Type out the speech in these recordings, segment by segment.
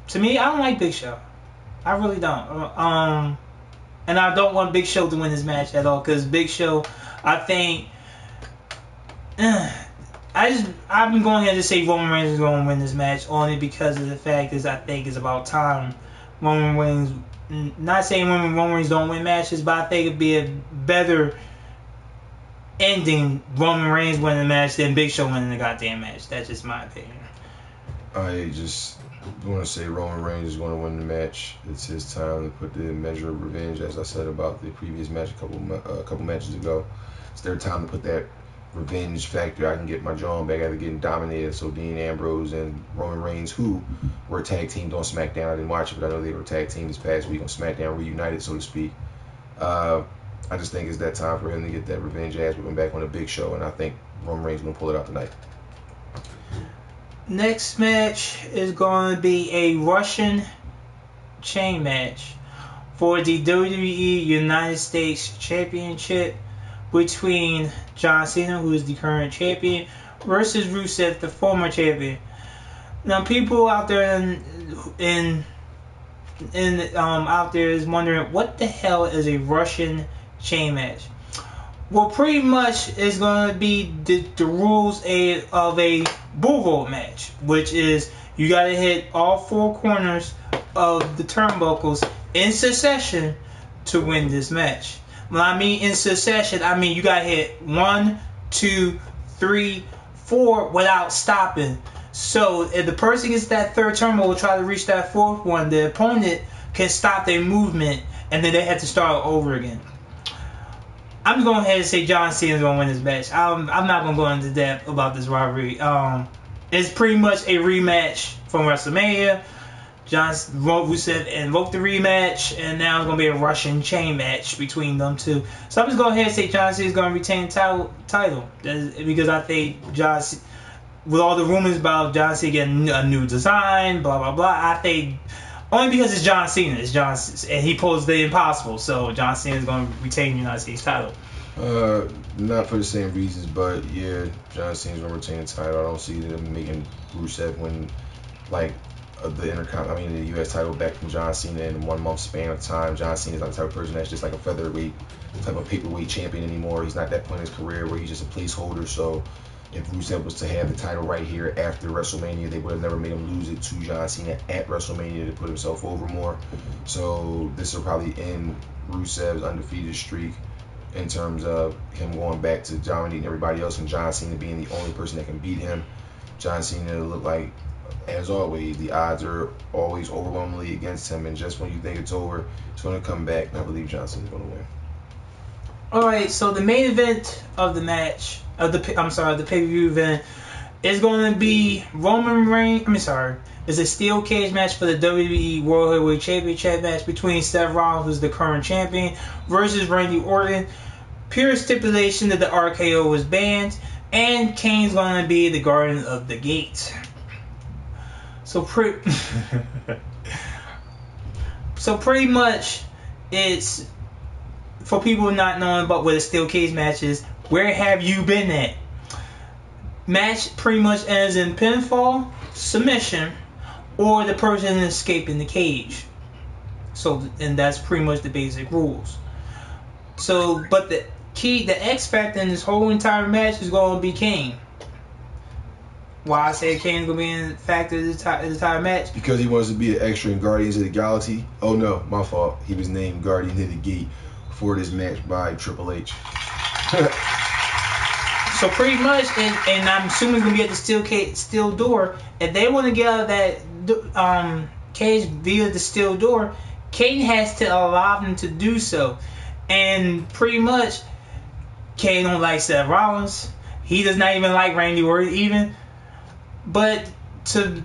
to me, I don't like Big Show. I really don't. And I don't want Big Show to win this match at all, because Big Show, I think, I've been going ahead to say Roman Reigns is going to win this match only because of the fact is I think it's about time Roman Reigns. Not saying Roman Reigns don't win matches, but I think it'd be a better ending Roman Reigns winning the match than Big Show winning the goddamn match. That's just my opinion. I just want to say Roman Reigns is going to win the match. It's his time to put the measure of revenge, as I said about the previous match a couple matches ago. It's their time to put that revenge factor. I can get my jaw back after getting dominated. So Dean Ambrose and Roman Reigns, who were tag teamed on SmackDown, I didn't watch it, but I know they were tag teamed this past week on SmackDown, reunited, so to speak. I just think it's that time for him to get that revenge ass whipping back on a Big Show, and I think Roman Reigns is going to pull it out tonight. Next match is going to be a Russian chain match for the WWE United States Championship between John Cena, who is the current champion, versus Rusev, the former champion. Now, people out there out there is wondering what the hell is a Russian chain match. Well, pretty much it's going to be the rules of a bull rope match, which is you got to hit all four corners of the turnbuckles in succession to win this match. When I mean in succession, I mean you got to hit 1, 2, 3, 4 without stopping. So if the person gets that third turnbuckle, try to reach that fourth one, the opponent can stop their movement and then they have to start over again. I'm going ahead and say John Cena is going to win this match. I'm not going to go into depth about this rivalry. It's pretty much a rematch from WrestleMania. Rusev invoked the rematch, and now it's going to be a Russian chain match between them two. So I'm just going ahead and say John Cena is going to retain the title. Because I think with all the rumors about John Cena getting a new design, blah, blah, blah, I think only because it's John Cena. And he pulls the impossible. So John Cena is going to retain the United States title. Not for the same reasons, but yeah, John Cena's going to retain the title. I don't see them making Rusev win the U.S. title back from John Cena in 1 month span of time. John Cena's not the type of person that's just like a featherweight type of paperweight champion anymore. He's not that point in his career where he's just a placeholder. So if Rusev was to have the title right here after WrestleMania, they would have never made him lose it to John Cena at WrestleMania to put himself over more. So this will probably end Rusev's undefeated streak in terms of him going back to dominating everybody else and John Cena being the only person that can beat him. John Cena looked like, as always, the odds are always overwhelmingly against him, and just when you think it's over, it's going to come back, and I believe John Cena's going to win. Alright, so the main event of the match, the pay-per-view event, is going to be it's a steel cage match for the WWE World Heavyweight Championship match between Seth Rollins, who's the current champion, versus Randy Orton. Pure stipulation that the RKO was banned, and Kane's going to be the guardian of the gate. So pretty much, it's for people not knowing about what a steel cage match is. Where have you been at? Match pretty much ends in pinfall, submission, or the person escaping the cage. And that's pretty much the basic rules. But the X factor in this whole entire match is going to be Kane. Why I say Kane's going to be in the factor of the entire match? Because he wants to be an extra in Guardians of the Galaxy. Oh no, my fault. He was named Guardian of the Gate for this match by Triple H. So pretty much, and I'm assuming it's going to be at the steel door. If they want to get out of that cage via the steel door, Kane has to allow them to do so. And pretty much, Kane don't like Seth Rollins. He does not even like Randy Orton even. But to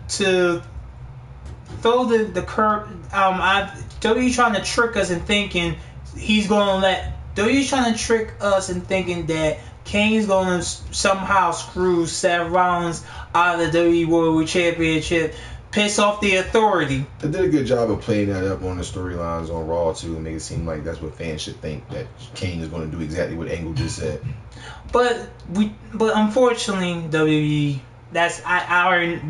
throw the curve, WWE trying to trick us in thinking WWE's trying to trick us in thinking that Kane's going to somehow screw Seth Rollins out of the WWE World Championship, piss off the authority. They did a good job of playing that up on the storylines on Raw too, and make it seem like that's what fans should think, that Kane is going to do exactly what Angle just said. But unfortunately, WWE,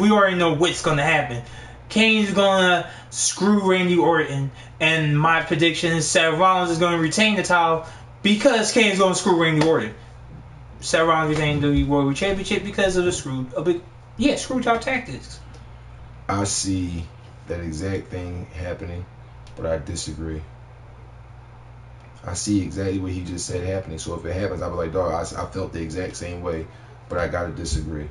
we already know what's going to happen. Kane's gonna screw Randy Orton, and my prediction is Seth Rollins is gonna retain the title because Kane's gonna screw Randy Orton. Seth Rollins retained the World Championship because of the screw job tactics. I see that exact thing happening, but I disagree. I see exactly what he just said happening. So if it happens, I'll be like, dog, I felt the exact same way, but I gotta disagree.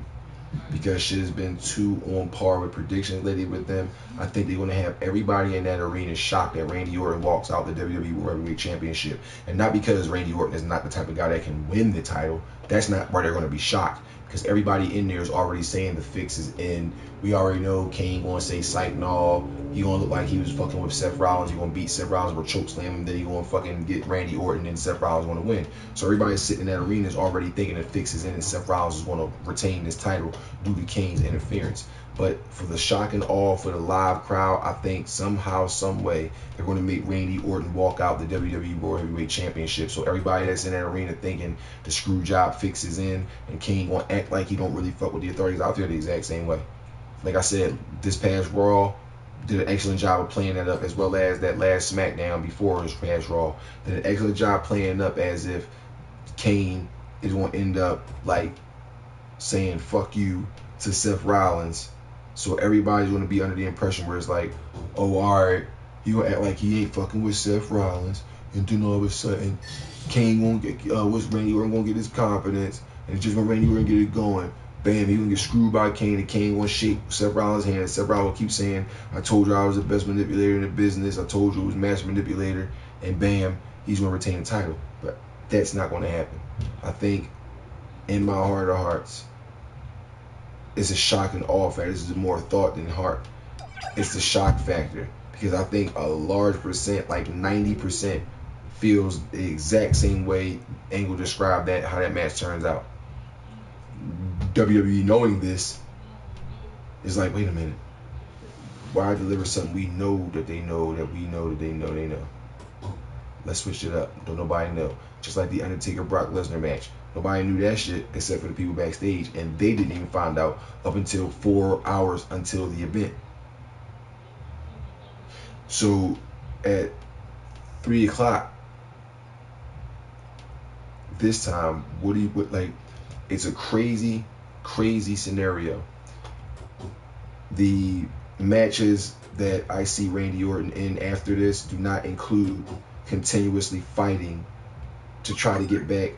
Because shit has been too on par with predictions lately with them. I think they're going to have everybody in that arena shocked that Randy Orton walks out the WWE World Heavyweight Championship. And not because Randy Orton is not the type of guy that can win the title. That's not why they're going to be shocked. Because everybody in there is already saying the fix is in. We already know Kane going to say psych and all. He going to look like he was fucking with Seth Rollins. He going to beat Seth Rollins or choke slam him. Then he going to fucking get Randy Orton and Seth Rollins going to win. So everybody sitting in that arena is already thinking the fix is in and Seth Rollins is going to retain this title due to Kane's interference. But for the shock and awe for the live crowd, I think somehow, some way, they're going to make Randy Orton walk out the WWE World Heavyweight Championship. So everybody that's in that arena thinking the screw job fix is in and Kane going to act like he don't really fuck with the authorities out there the exact same way. Like I said, this past Raw did an excellent job of playing that up, as well as that last SmackDown before this past Raw. Did an excellent job playing up as if Kane is going to end up like saying fuck you to Seth Rollins. So everybody's going to be under the impression where it's like, oh, all right, he going to act like he ain't fucking with Seth Rollins. And then all of a sudden, Kane going to get, Randy Orton going to get his confidence. And it's just when Randy Orton get it going, bam, he going to get screwed by Kane. And Kane going to shake Seth Rollins' hand. And Seth Rollins will keep saying, I told you I was the best manipulator in the business. I told you it was master manipulator. And bam, he's going to retain the title. But that's not going to happen. I think in my heart of hearts, it's a shock and awe factor. This is more thought than heart. It's the shock factor. Because I think a large percent, like 90%, feels the exact same way Angle described that, how that match turns out. WWE knowing this is like, wait a minute. Why deliver something we know that they know that we know that they know they know? Let's switch it up. Don't nobody know. Just like the Undertaker Brock Lesnar match. Nobody knew that shit except for the people backstage, and they didn't even find out up until 4 hours until the event. So at 3 o'clock this time, it's a crazy scenario. The matches that I see Randy Orton in after this do not include continuously fighting to try to get back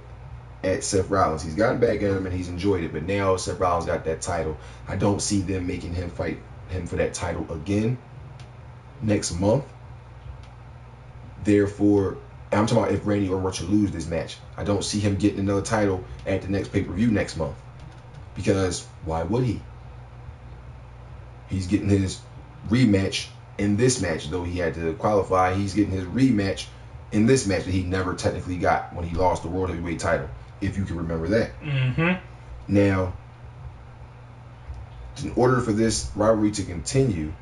at Seth Rollins. He's gotten back at him and he's enjoyed it, but now Seth Rollins got that title. I don't see them making him fight him for that title again next month. Therefore, I'm talking about if Randy Orton were to lose this match, I don't see him getting another title at the next pay-per-view next month. Because why would he? He's getting his rematch in this match, though he had to qualify. He's getting his rematch in this match that he never technically got when he lost the World Heavyweight title, if you can remember that. Mm-hmm. Now, in order for this rivalry to continue,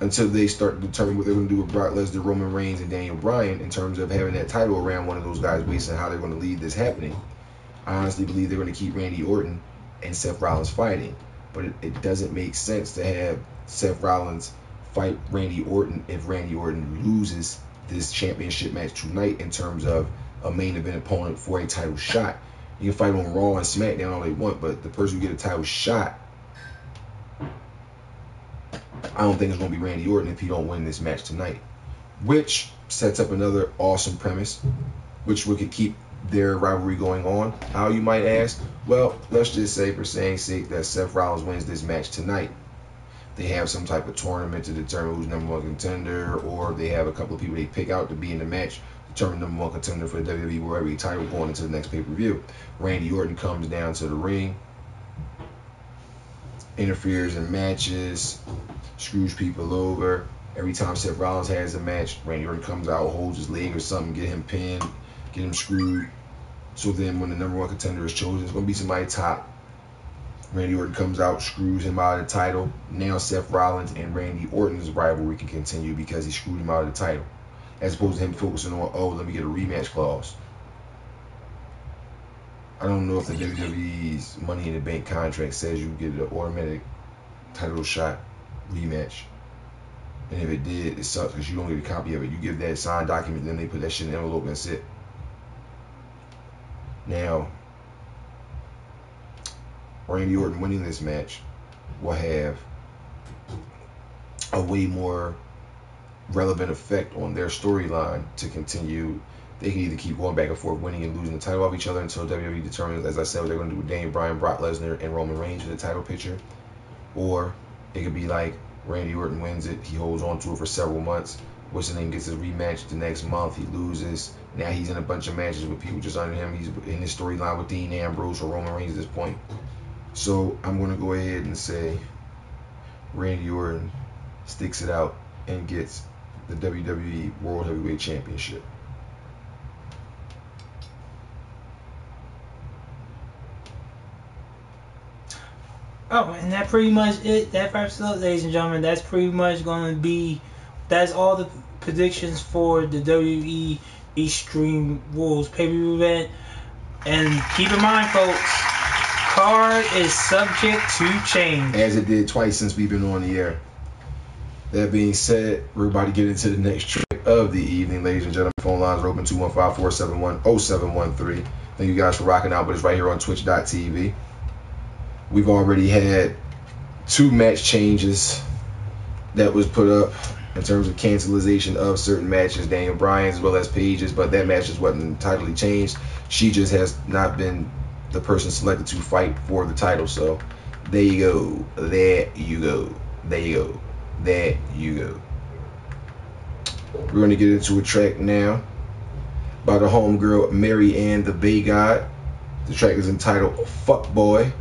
until they start determining what they're going to do with Brock Lesnar, Roman Reigns, and Daniel Bryan in terms of having that title around one of those guys' waist and how they're going to lead this happening, I honestly believe they're going to keep Randy Orton and Seth Rollins fighting. But it doesn't make sense to have Seth Rollins fight Randy Orton if Randy Orton loses this championship match tonight in terms of a main event opponent for a title shot. You can fight on Raw and SmackDown all they want, but the person who get a title shot, I don't think it's going to be Randy Orton if he don't win this match tonight. Which sets up another awesome premise, which we could keep their rivalry going on. How, you might ask? Well, let's just say, for saying sake, that Seth Rollins wins this match tonight. They have some type of tournament to determine who's number one contender, or they have a couple of people they pick out to be in the match, determine number one contender for the WWE World Heavyweight title going into the next pay-per-view. Randy Orton comes down to the ring, interferes in matches, screws people over. Every time Seth Rollins has a match, Randy Orton comes out, holds his leg or something, get him pinned, get him screwed. So then when the number one contender is chosen, it's going to be somebody top. Randy Orton comes out, screws him out of the title. Now Seth Rollins and Randy Orton's rivalry can continue because he screwed him out of the title. As opposed to him focusing on, oh, let me get a rematch clause. I don't know if the WWE's Money in the Bank contract says you get an automatic title shot rematch. And if it did, it sucks because you don't get a copy of it. You give that signed document, then they put that shit in the envelope and that's it. Now, Randy Orton winning this match will have a way more relevant effect on their storyline to continue. They can either keep going back and forth, winning and losing the title off each other until WWE determines, as I said, what they're going to do with Daniel Bryan, Brock Lesnar, and Roman Reigns in the title picture. Or it could be like Randy Orton wins it, he holds on to it for several months. What's his name gets his rematch the next month, he loses. Now he's in a bunch of matches with people just under him. He's in his storyline with Dean Ambrose or Roman Reigns at this point. So I'm going to go ahead and say Randy Orton sticks it out and gets the WWE World Heavyweight Championship. Oh, and that pretty much it. That wraps it up, ladies and gentlemen. That's pretty much going to be, that's all the predictions for the WWE Extreme Rules pay-per-view event. And keep in mind, folks, card is subject to change. As it did twice since we've been on the air. That being said, we're about to get into the next track of the evening, ladies and gentlemen. Phone lines are open 215-471-0713. Thank you guys for rocking out with us right here on Twitch.tv. We've already had 2 match changes that was put up in terms of cancellation of certain matches, Daniel Bryan's as well as Paige's, but that match just wasn't entirely changed. She just has not been the person selected to fight for the title. So there you go. There you go. There you go. There you go. We're going to get into a track now by the homegirl Mary Ann the Bay God. The track is entitled Fuck Boy.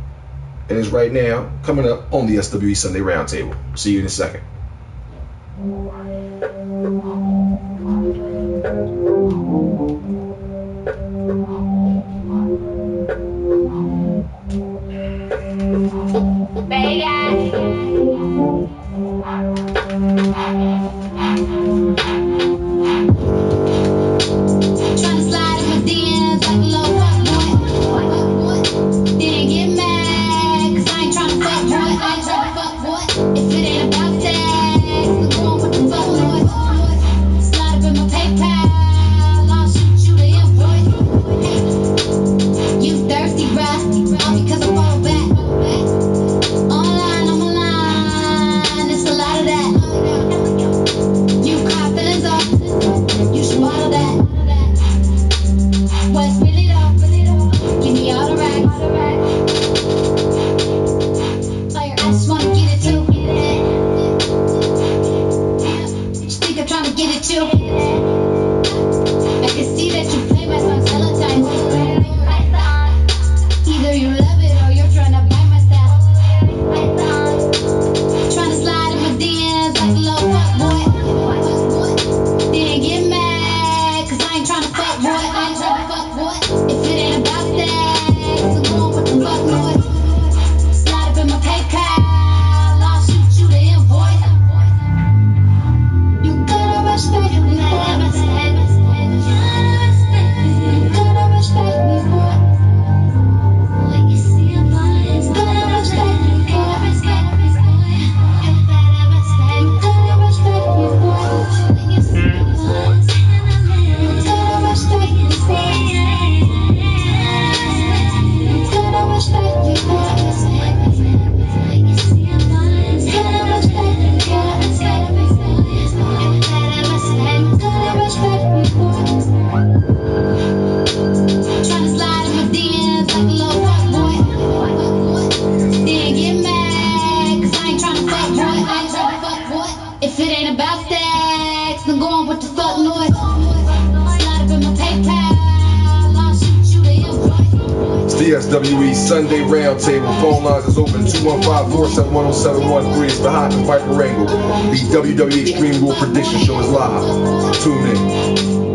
And it's right now coming up on the SWE Sunday Roundtable. See you in a second. SWE Sunday Roundtable. Phone lines is open 215-471-0713. It's the Haak Viper Angle. The WWE Extreme Rule Prediction Show is live. Tune in.